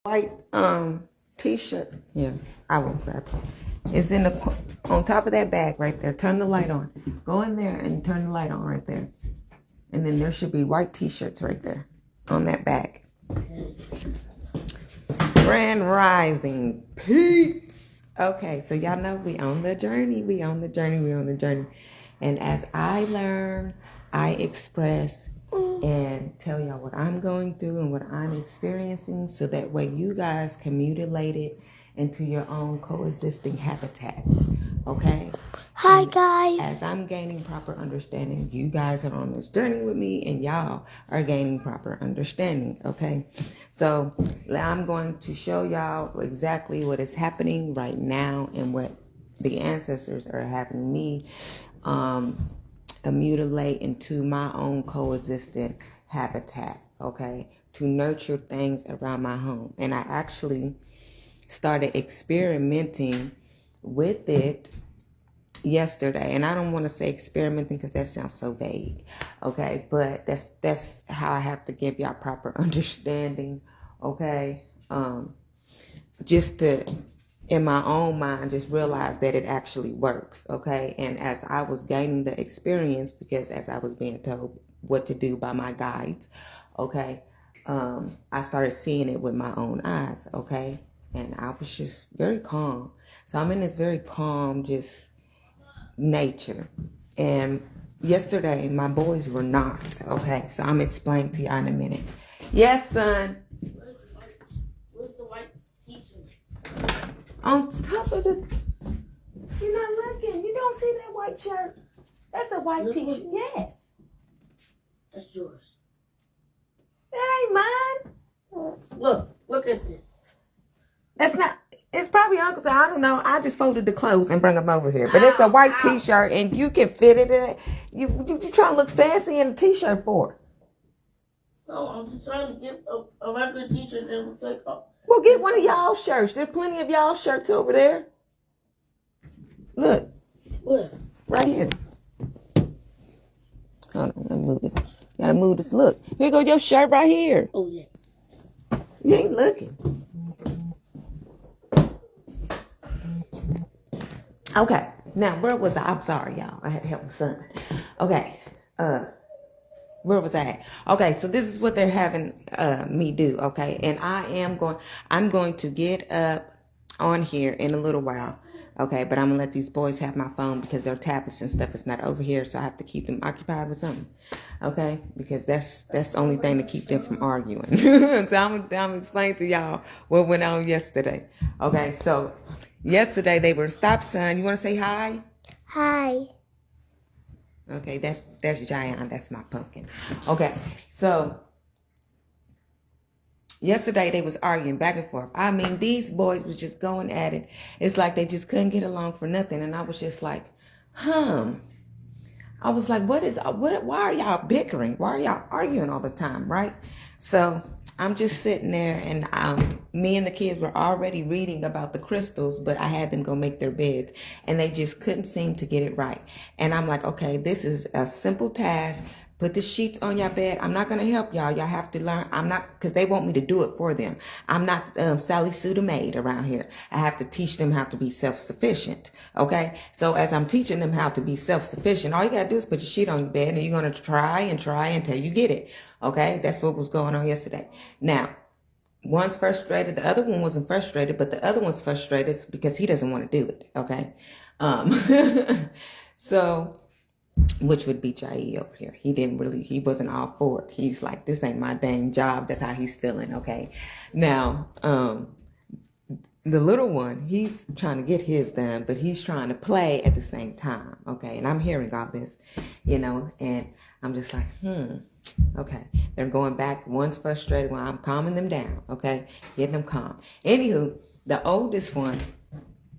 white t-shirt. Yeah, I will grab it. It's in the on top of that bag right there. Turn the light on. Go in there and turn the light on right there. And then there should be white t-shirts right there on that bag. Grand Rising peeps. Okay, so y'all know we on the journey. We on the journey. And as I learn, I express and tell y'all what I'm going through and what I'm experiencing, so that way you guys can mutilate it into your own coexisting habitats. Okay? Hi guys. As I'm gaining proper understanding, you guys are on this journey with me and y'all are gaining proper understanding. Okay? So I'm going to show y'all exactly what is happening right now and what the ancestors are having me mutilate into my own coexistent habitat, okay, to nurture things around my home. And I actually started experimenting with it yesterday. And I don't want to say experimenting because that sounds so vague, okay, but that's how I have to give y'all proper understanding, okay, just to in my own mind just realize that it actually works, okay? And as I was gaining the experience, because as I was being told what to do by my guides, okay, I started seeing it with my own eyes, okay? And I was just very calm. So I'm in this very calm, just nature. And yesterday, my boys were not, okay? So I'm explaining to y'all in a minute. Yes, son? Where's the white t-shirt? On top of the, you're not looking. You don't see that white shirt. That's a white t-shirt. Yes. That's yours. That ain't mine. Look at this. That's not, it's probably Uncle's. I don't know. I just folded the clothes and bring them over here. But it's a white t-shirt and you can fit it in. You trying to look fancy in a t-shirt for? No, I'm just trying to get a regular t-shirt that looks like, Well, get one of y'all shirts. There's plenty of y'all shirts over there. Look. Where? Right here. Hold on, let me move this. Gotta move this. Look. Here goes your shirt right here. Oh, yeah. You ain't looking. Okay. Now, where was I? I'm sorry, y'all. I had to help my son. Okay. Where was I at? Okay, so this is what they're having me do, okay? And I'm going to get up on here in a little while, okay? But I'm going to let these boys have my phone because their tablets and stuff is not over here, so I have to keep them occupied with something, okay? Because that's the only thing to keep them from arguing. So I'm explaining to y'all what went on yesterday, okay? So yesterday they were stop sign. You want to say hi? Hi. Okay, that's Giant. That's my pumpkin. Okay, so yesterday they was arguing back and forth. I mean, these boys was just going at it. It's like they just couldn't get along for nothing. And I was just like, I was like, why are y'all bickering? Why are y'all arguing all the time, right? So I'm just sitting there, and me and the kids were already reading about the crystals, but I had them go make their beds, and they just couldn't seem to get it right. And I'm like, okay, this is a simple task. Put the sheets on your bed. I'm not going to help y'all. Y'all have to learn. I'm not, because they want me to do it for them. I'm not Sally Sue the maid around here. I have to teach them how to be self-sufficient. Okay? So as I'm teaching them how to be self-sufficient, all you got to do is put your sheet on your bed, and you're going to try until you get it. Okay? That's what was going on yesterday. Now, one's frustrated. The other one wasn't frustrated, but the other one's frustrated because he doesn't want to do it. Okay? So, which would be Jai over here. He wasn't all for it. He's like, this ain't my dang job. That's how he's feeling. Okay? Now, the little one, he's trying to get his done, but he's trying to play at the same time. Okay? And I'm hearing all this, and I'm just like, okay. They're going back. One's frustrated. Well, I'm calming them down. Okay? Getting them calm. Anywho, the oldest one,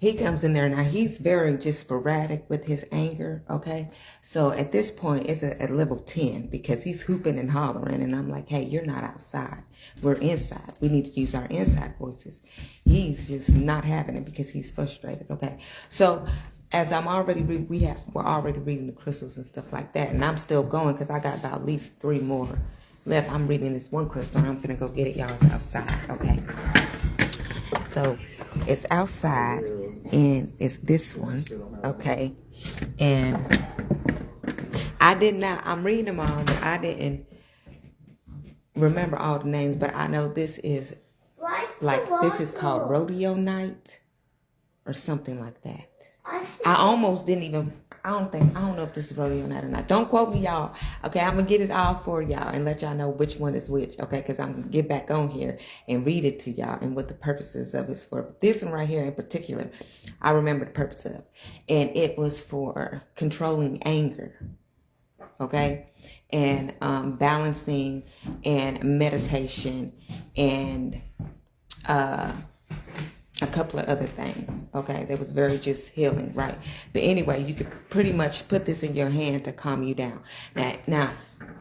he comes in there. Now, he's very just sporadic with his anger. Okay? So at this point, it's at level 10 because he's hooping and hollering. And I'm like, hey, you're not outside. We're inside. We need to use our inside voices. He's just not having it because he's frustrated. Okay? So as I'm already, we're already reading the crystals and stuff like that. And I'm still going because I got about at least 3 more left. I'm reading this one crystal and I'm finna go get it. Y'all's outside. Okay? So it's outside, and it's this one, okay? And I'm reading them all, but I didn't remember all the names, but I know this is this is called Rodeo Night or something like that. I almost didn't even, I don't know if this is Rodeo Night or not. Don't quote me, y'all. Okay, I'm going to get it all for y'all and let y'all know which one is which, okay? Because I'm going to get back on here and read it to y'all and what the purposes of it is for. But this one right here in particular, I remember the purpose of. And it was for controlling anger, okay? And balancing and meditation and a couple of other things, okay? That was very just healing, right? But anyway, you could pretty much put this in your hand to calm you down. Now,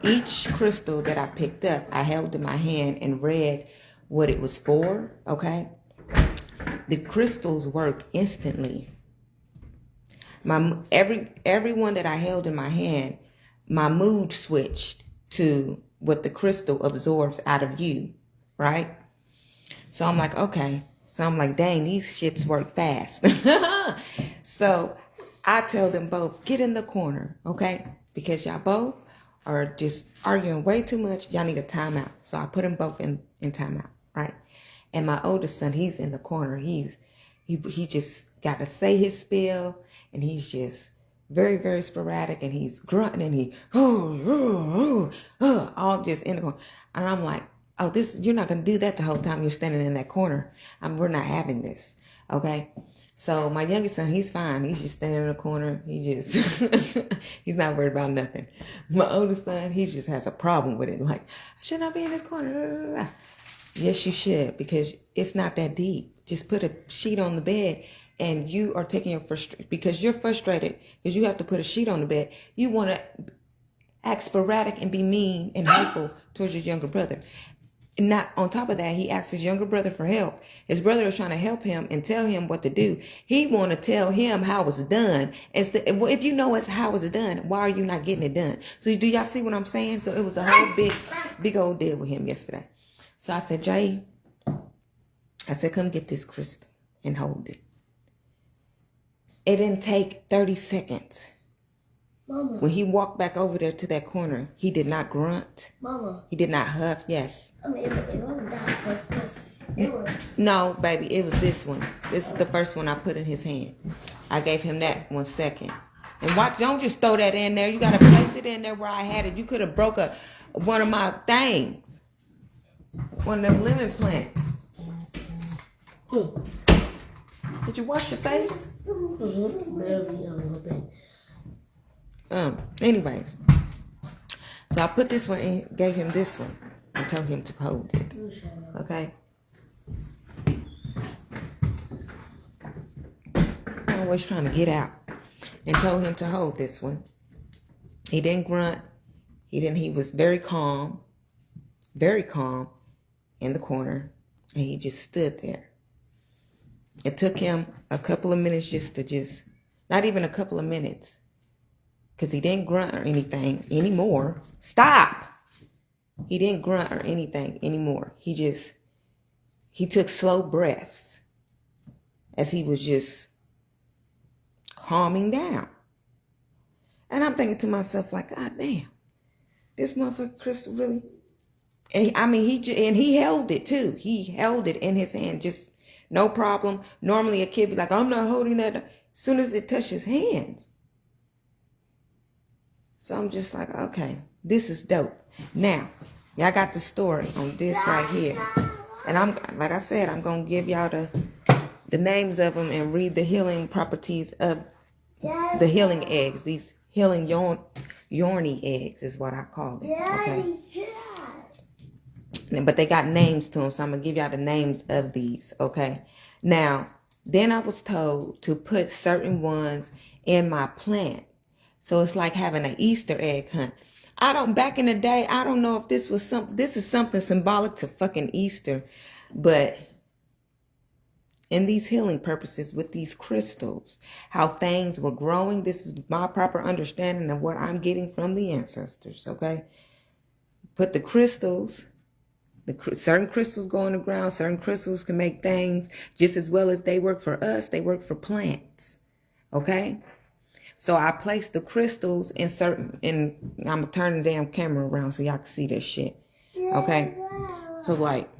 each crystal that I picked up, I held in my hand and read what it was for, okay? The crystals work instantly. Every one that I held in my hand, my mood switched to what the crystal absorbs out of you, right? So I'm like, okay. So I'm like, dang, these shits work fast. So I tell them both, get in the corner, okay? Because y'all both are just arguing way too much. Y'all need a timeout. So I put them both in timeout, right? And my oldest son, he's in the corner. He just got to say his spiel, and he's just very, very sporadic, and he's grunting, and he all just in the corner. And I'm like, oh, you're not going to do that the whole time you're standing in that corner. We're not having this, okay? So my youngest son, he's fine. He's just standing in the corner. He's not worried about nothing. My oldest son, he just has a problem with it. Like, I should not be in this corner. Yes, you should, because it's not that deep. Just put a sheet on the bed, and you are taking your frustration, because you're frustrated, because you have to put a sheet on the bed. You want to act sporadic and be mean and hateful towards your younger brother. And not on top of that, he asked his younger brother for help. His brother is trying to help him and tell him what to do. He want to tell him how it's done. If you know how it's done, why are you not getting it done? So do y'all see what I'm saying? So it was a whole big old deal with him yesterday. So I said, Jay, come get this crystal and hold it. It didn't take 30 seconds. Mama. When he walked back over there to that corner, he did not grunt. Mama. He did not huff. Yes. I mean, it was No, baby, it was this one. This is the first one I put in his hand. I gave him that 1 second. And watch, don't just throw that in there. You got to place it in there where I had it. You could have broke one of my things. One of them lemon plants. Did you wash your face? Barely a little bit. Anyways, so I put this one in, gave him this one, and told him to hold it. Okay. I'm always trying to get out, and told him to hold this one. He didn't grunt. He was very calm in the corner, and he just stood there. It took him a couple of minutes not even a couple of minutes. Because he didn't grunt or anything anymore. Stop! He didn't grunt or anything anymore. He took slow breaths as he was just calming down. And I'm thinking to myself, like, God damn, this motherfucker Crystal really. And I mean, he held it too. He held it in his hand, just no problem. Normally a kid be like, I'm not holding that. As soon as it touched his hands. So I'm just like, okay, this is dope. Now, y'all got the story on this right here. And like I said, I'm going to give y'all the names of them and read the healing properties of the healing eggs. These healing Yorny eggs is what I call them. Okay. But they got names to them, so I'm going to give y'all the names of these, okay? Now, then I was told to put certain ones in my plant. So it's like having an Easter egg hunt. Back in the day, I don't know if this is something symbolic to fucking Easter, but in these healing purposes with these crystals, how things were growing, this is my proper understanding of what I'm getting from the ancestors, okay? Put the crystals Certain crystals go in the ground. Certain crystals can make things just as well as they work for us. They work for plants. Okay? So I place the crystals in I'm going to turn the damn camera around so y'all can see this shit. Okay? So like,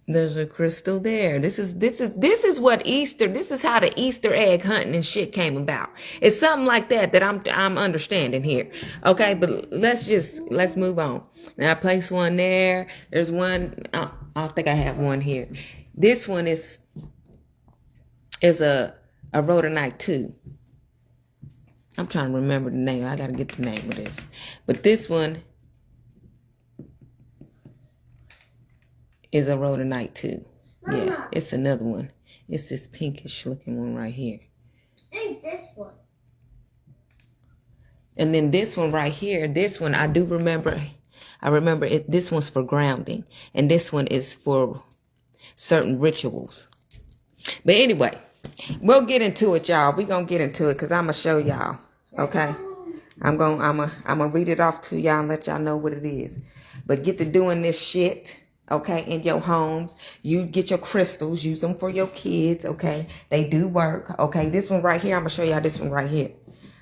there's a crystal there. This is what Easter, this is how the Easter egg hunting and shit came about. It's something like that I'm understanding here. Okay, but let's move on. Now I place one there. There's one, I think I have one here. This one is a rhodonite too. I'm trying to remember the name. I gotta get the name of this. But this one is a rhodonite too. Mama. Yeah, it's another one. It's this pinkish looking one right here. Ain't this one. And then this one right here, this one I do remember. I remember it. This one's for grounding. And this one is for certain rituals. But anyway, we'll get into it, y'all. We're going to get into it because I'm going to show y'all. Okay? I'm gonna read it off to y'all and let y'all know what it is. But get to doing this shit. Okay, in your homes, you get your crystals, use them for your kids. Okay, they do work. Okay, this one right here, I'm gonna show y'all this one right here.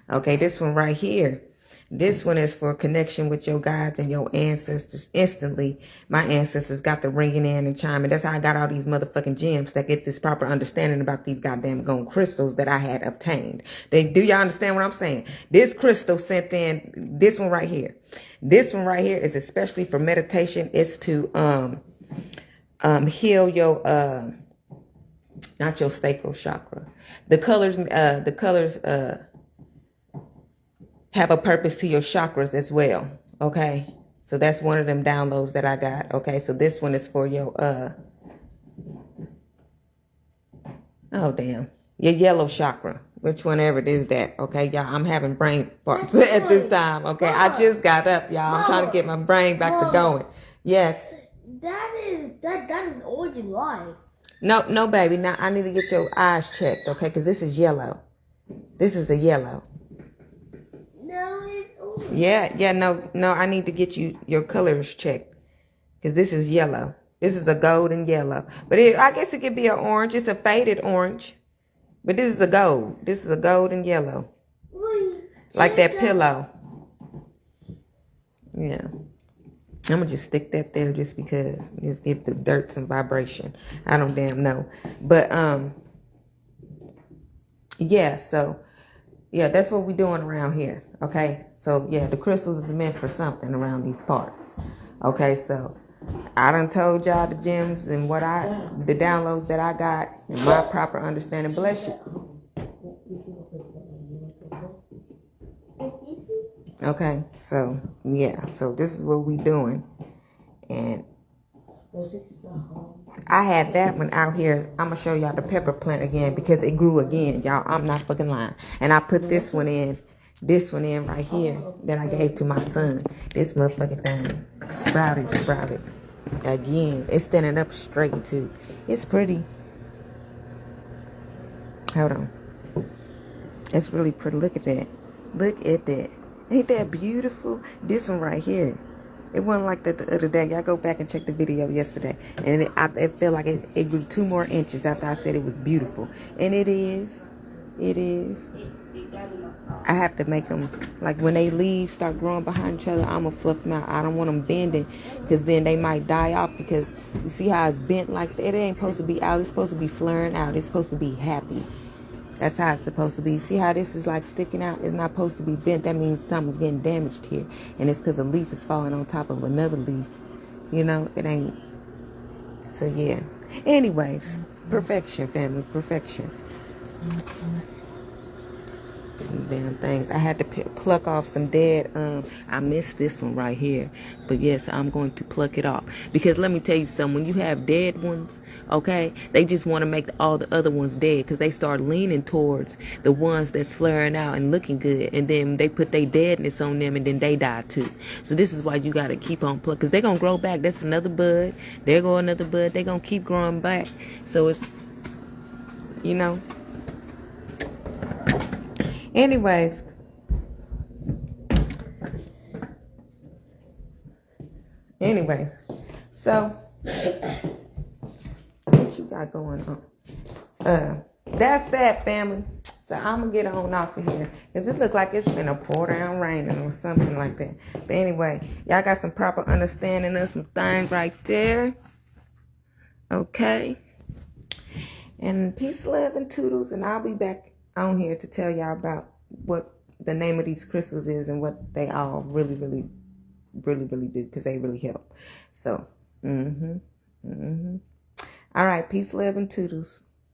Okay, this one right here, this one is for connection with your guides and your ancestors. Instantly, my ancestors got the ringing in and chiming. That's how I got all these motherfucking gems that get this proper understanding about these goddamn gold crystals that I had obtained. Do y'all understand what I'm saying? This crystal sent in, this one right here. This one right here is especially for meditation. It's to heal your not your sacral chakra. The colors have a purpose to your chakras as well. Okay, so that's one of them downloads that I got. Okay, so this one is for your your yellow chakra, which whenever it is that. Okay, y'all, I'm having brain farts at this time. Okay, I just got up, y'all. I'm trying to get my brain back to going. Yes. That is origin life. No, baby. Now I need to get your eyes checked. Okay, because this is yellow. This is a yellow. No, it's orange. Yeah. No. I need to get your colors checked because this is yellow. This is a golden yellow, but I guess it could be an orange. It's a faded orange. But this is a gold. This is a golden yellow. Like that pillow. Yeah. I'm going to just stick that there just because. Just give the dirt some vibration. I don't damn know. But, yeah, so, yeah, that's what we're doing around here. Okay? So, yeah, the crystals is meant for something around these parts. Okay, so I done told y'all the gems and the downloads that I got and my proper understanding. Bless you. Okay, so yeah, so this is what we doing. And I had that one out here. I'm gonna show y'all the pepper plant again because it grew again, y'all. I'm not fucking lying. And I put this one in right here that I gave to my son. This motherfucking thing sprouted again. It's standing up straight too. It's pretty. Hold on. It's really pretty. Look at that. Look at that. Ain't that beautiful? This one right here. It wasn't like that the other day. Y'all go back and check the video yesterday. And it felt like it grew 2 more inches after I said it was beautiful. And it is. It is. I have to make them, like when they leaves start growing behind each other, I'm going to fluff them out. I don't want them bending because then they might die off because you see how it's bent like that? It ain't supposed to be out. It's supposed to be flaring out. It's supposed to be happy. That's how it's supposed to be. See how this is like sticking out? It's not supposed to be bent. That means something's getting damaged here. And it's because a leaf is falling on top of another leaf. You know, it ain't. So, yeah. Anyways, perfection, family, perfection. Damn things. I had to pluck off some dead. I missed this one right here, but yes, I'm going to pluck it off because let me tell you something. When you have dead ones, okay, they just want to make all the other ones dead because they start leaning towards the ones that's flaring out and looking good, and then they put their deadness on them, and then they die too. So this is why you got to keep on plucking because they're gonna grow back. That's another bud. There go another bud. They're gonna keep growing back. So it's, you know. Anyways, So, what you got going on? That's that, family. So I'm gonna get on off of here because it look like it's been a pour down raining or something like that. But anyway, y'all got some proper understanding of some things right there. Okay. And peace, love, and toodles. And I'll be back on here to tell y'all about what the name of these crystals is and what they all really do because they really help. So, all right. Peace, love, and toodles.